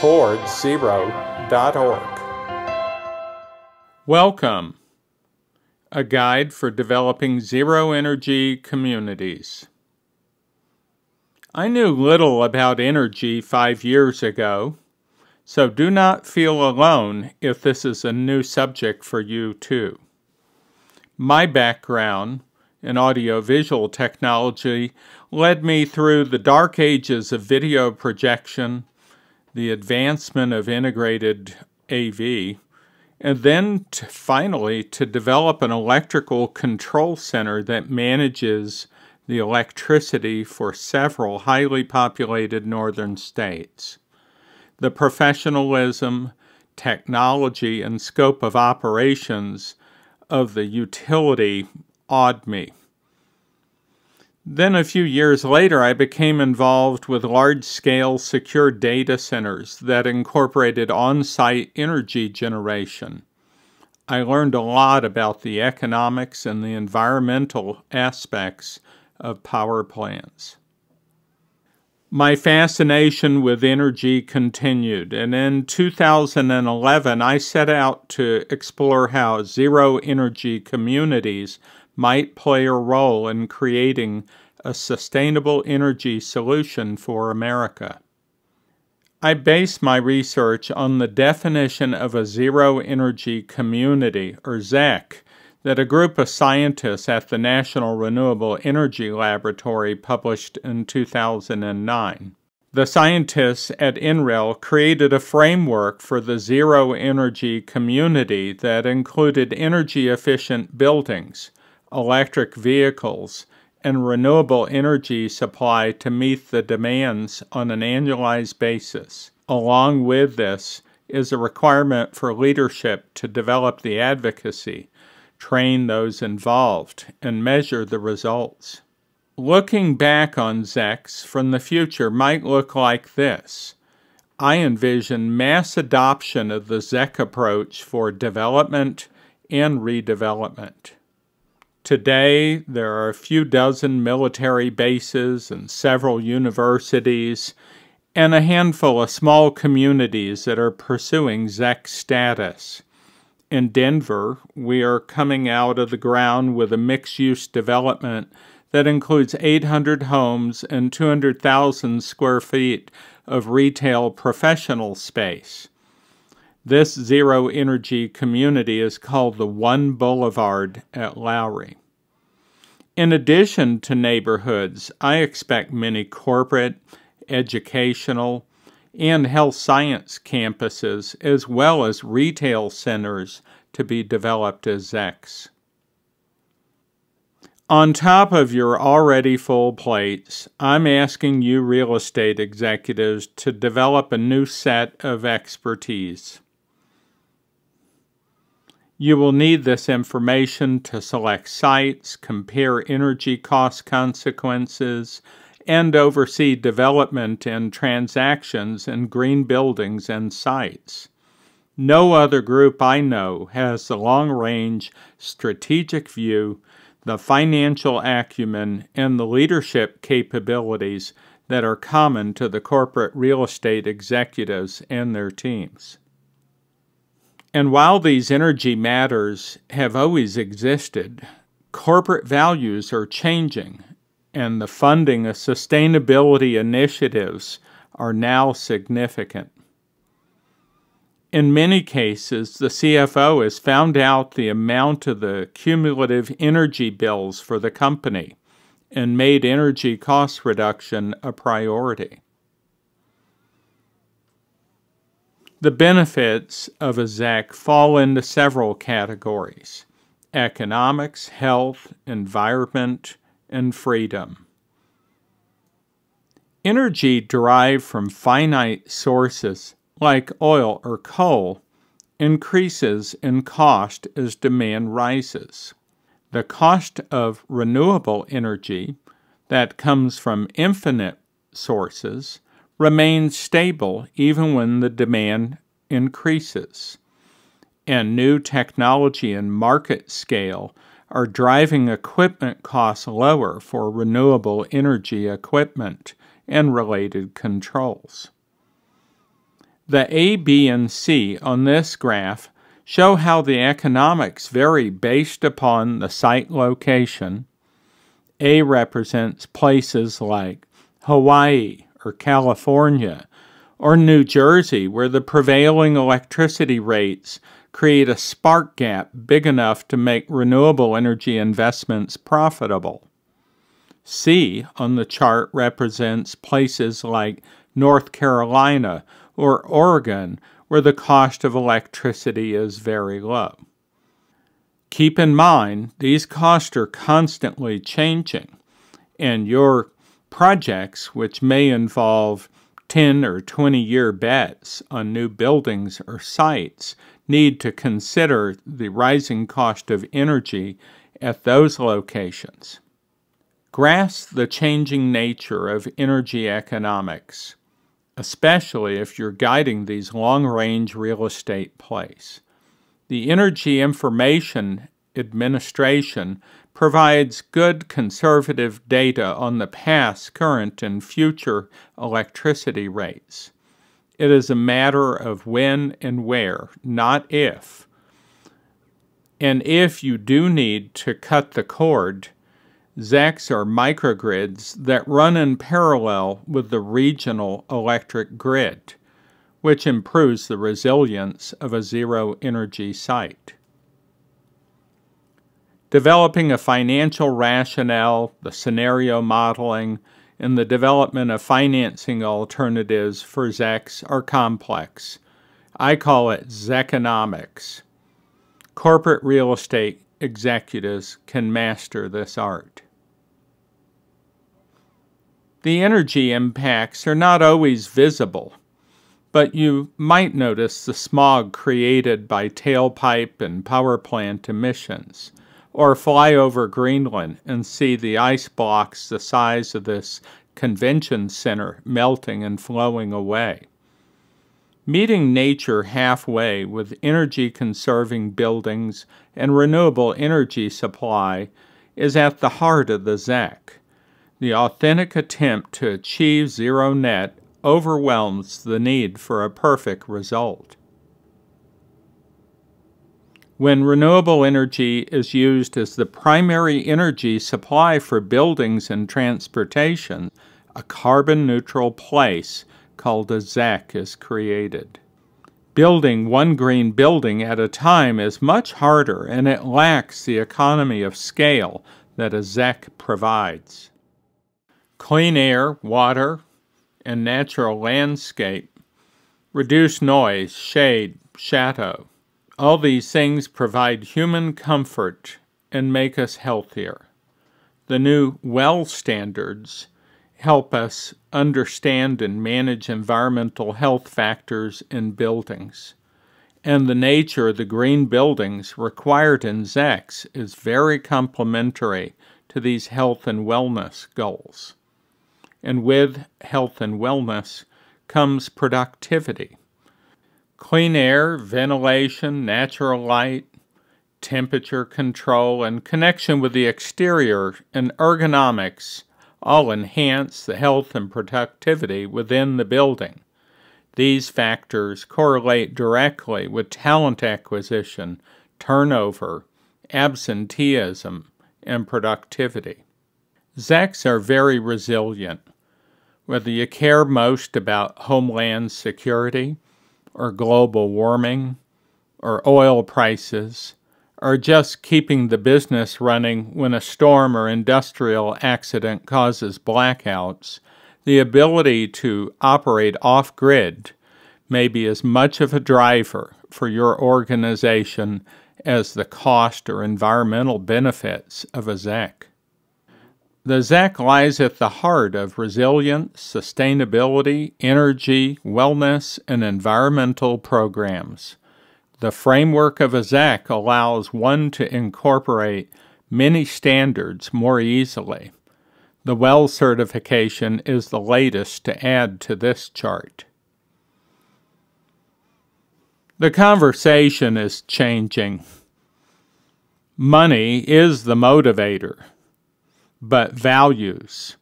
towardzero.org. Welcome, a guide for developing zero-energy communities. I knew little about energy 5 years ago, so do not feel alone if this is a new subject for you too. My background in audiovisual technology led me through the dark ages of video projection, the advancement of integrated AV, and then finally to develop an electrical control center that manages the electricity for several highly populated northern states. The professionalism, technology, and scope of operations of the utility awed me. Then a few years later, I became involved with large-scale secure data centers that incorporated on-site energy generation. I learned a lot about the economics and the environmental aspects of power plants. My fascination with energy continued, and in 2011 I set out to explore how zero-energy communities might play a role in creating a sustainable energy solution for America. I base my research on the definition of a zero-energy community, or ZEC, that a group of scientists at the National Renewable Energy Laboratory published in 2009. The scientists at NREL created a framework for the zero-energy community that included energy-efficient buildings, electric vehicles, and renewable energy supply to meet the demands on an annualized basis. Along with this is a requirement for leadership to develop the advocacy, train those involved, and measure the results. Looking back on ZECs from the future might look like this. I envision mass adoption of the ZEC approach for development and redevelopment. Today, there are a few dozen military bases and several universities, and a handful of small communities that are pursuing ZEC status. In Denver, we are coming out of the ground with a mixed-use development that includes 800 homes and 200,000 square feet of retail professional space. This zero-energy community is called the One Boulevard at Lowry. In addition to neighborhoods, I expect many corporate, educational, and health science campuses, as well as retail centers, to be developed as ZECs. On top of your already full plates, I'm asking you real estate executives to develop a new set of expertise. You will need this information to select sites, compare energy cost consequences, and oversee development and transactions in green buildings and sites. No other group I know has the long-range strategic view, the financial acumen, and the leadership capabilities that are common to the corporate real estate executives and their teams. And while these energy matters have always existed, corporate values are changing, and the funding of sustainability initiatives are now significant. In many cases, the CFO has found out the amount of the cumulative energy bills for the company and made energy cost reduction a priority. The benefits of a ZEC fall into several categories: economics, health, environment, and freedom. Energy derived from finite sources, like oil or coal, increases in cost as demand rises. The cost of renewable energy that comes from infinite sources remains stable even when the demand increases. And new technology and market scale are driving equipment costs lower for renewable energy equipment and related controls. The A, B, and C on this graph show how the economics vary based upon the site location. A represents places like Hawaii or California or New Jersey, where the prevailing electricity rates create a spark gap big enough to make renewable energy investments profitable. C on the chart represents places like North Carolina or Oregon, where the cost of electricity is very low. Keep in mind, these costs are constantly changing, and your projects, which may involve 10 or 20-year bets on new buildings or sites, need to consider the rising cost of energy at those locations. Grasp the changing nature of energy economics, especially if you're guiding these long-range real estate plays. The Energy Information Administration provides good conservative data on the past, current, and future electricity rates. It is a matter of when and where, not if. And if you do need to cut the cord, ZECs are microgrids that run in parallel with the regional electric grid, which improves the resilience of a zero-energy site. Developing a financial rationale, the scenario modeling, and the development of financing alternatives for ZECs are complex. I call it ZEConomics. Corporate real estate executives can master this art. The energy impacts are not always visible, but you might notice the smog created by tailpipe and power plant emissions, or fly over Greenland and see the ice blocks the size of this convention center melting and flowing away. Meeting nature halfway with energy-conserving buildings and renewable energy supply is at the heart of the ZEC. The authentic attempt to achieve zero net overwhelms the need for a perfect result. When renewable energy is used as the primary energy supply for buildings and transportation, a carbon-neutral place called a ZEC is created. Building one green building at a time is much harder, and it lacks the economy of scale that a ZEC provides. Clean air, water, and natural landscape reduce noise, shade, shadow. All these things provide human comfort and make us healthier. The new WELL standards help us understand and manage environmental health factors in buildings. And the nature of the green buildings required in ZECs is very complementary to these health and wellness goals. And with health and wellness comes productivity. Clean air, ventilation, natural light, temperature control, and connection with the exterior and ergonomics all enhance the health and productivity within the building. These factors correlate directly with talent acquisition, turnover, absenteeism, and productivity. ZECs are very resilient. Whether you care most about homeland security, or global warming, or oil prices, or just keeping the business running when a storm or industrial accident causes blackouts, the ability to operate off-grid may be as much of a driver for your organization as the cost or environmental benefits of a ZEC. The ZEC lies at the heart of resilience, sustainability, energy, wellness, and environmental programs. The framework of a ZEC allows one to incorporate many standards more easily. The WELL certification is the latest to add to this chart. The conversation is changing. Money is the motivator, but values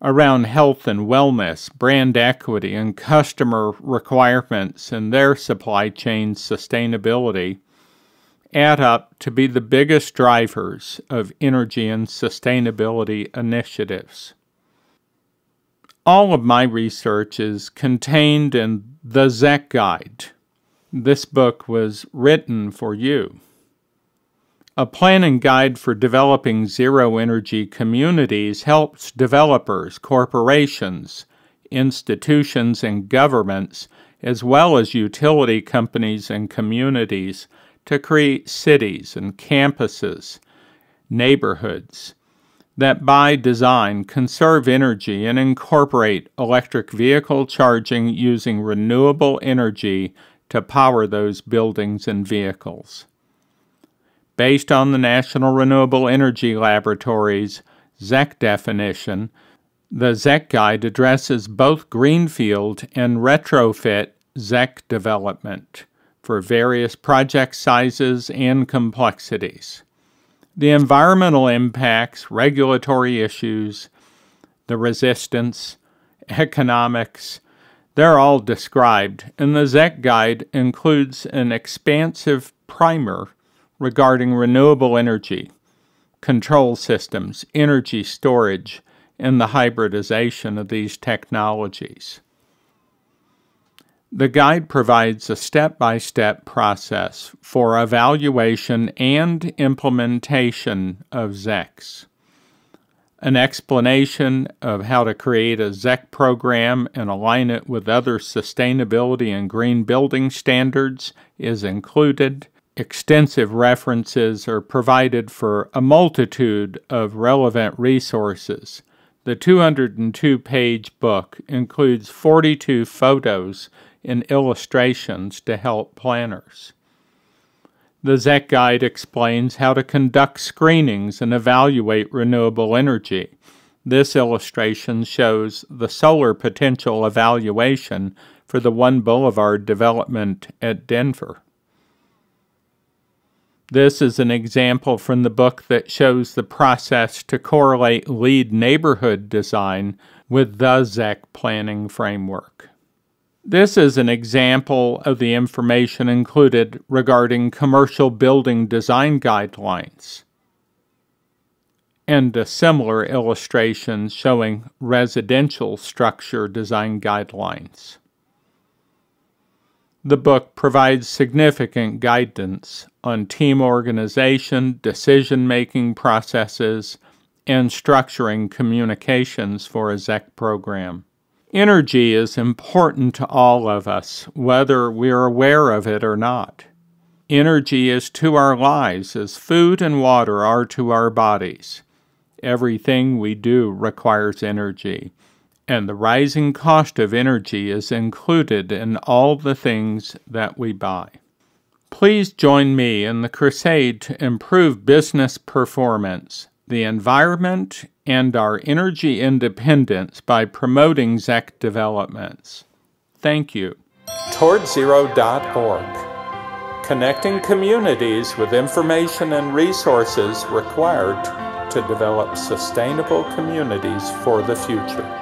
around health and wellness, brand equity, and customer requirements and their supply chain sustainability add up to be the biggest drivers of energy and sustainability initiatives. All of my research is contained in the ZEC Guide. This book was written for you. A planning guide for developing zero-energy communities helps developers, corporations, institutions, and governments, as well as utility companies and communities, to create cities and campuses, neighborhoods, that by design conserve energy and incorporate electric vehicle charging using renewable energy to power those buildings and vehicles. Based on the National Renewable Energy Laboratory's ZEC definition, the ZEC Guide addresses both greenfield and retrofit ZEC development for various project sizes and complexities. The environmental impacts, regulatory issues, the resistance, economics, they're all described, and the ZEC Guide includes an expansive primer regarding renewable energy, control systems, energy storage, and the hybridization of these technologies. The guide provides a step-by-step process for evaluation and implementation of ZECs, an explanation of how to create a ZEC program and align it with other sustainability and green building standards is included. Extensive references are provided for a multitude of relevant resources. The 202-page book includes 42 photos and illustrations to help planners. The ZEC Guide explains how to conduct screenings and evaluate renewable energy. This illustration shows the solar potential evaluation for the One Boulevard development at Denver. This is an example from the book that shows the process to correlate LEED neighborhood design with the ZEC planning framework. This is an example of the information included regarding commercial building design guidelines, and a similar illustration showing residential structure design guidelines. The book provides significant guidance on team organization, decision-making processes, and structuring communications for a ZEC program. Energy is important to all of us, whether we're aware of it or not. Energy is to our lives as food and water are to our bodies. Everything we do requires energy, and the rising cost of energy is included in all the things that we buy. Please join me in the crusade to improve business performance, the environment, and our energy independence by promoting ZEC developments. Thank you. TowardZero.org, connecting communities with information and resources required to develop sustainable communities for the future.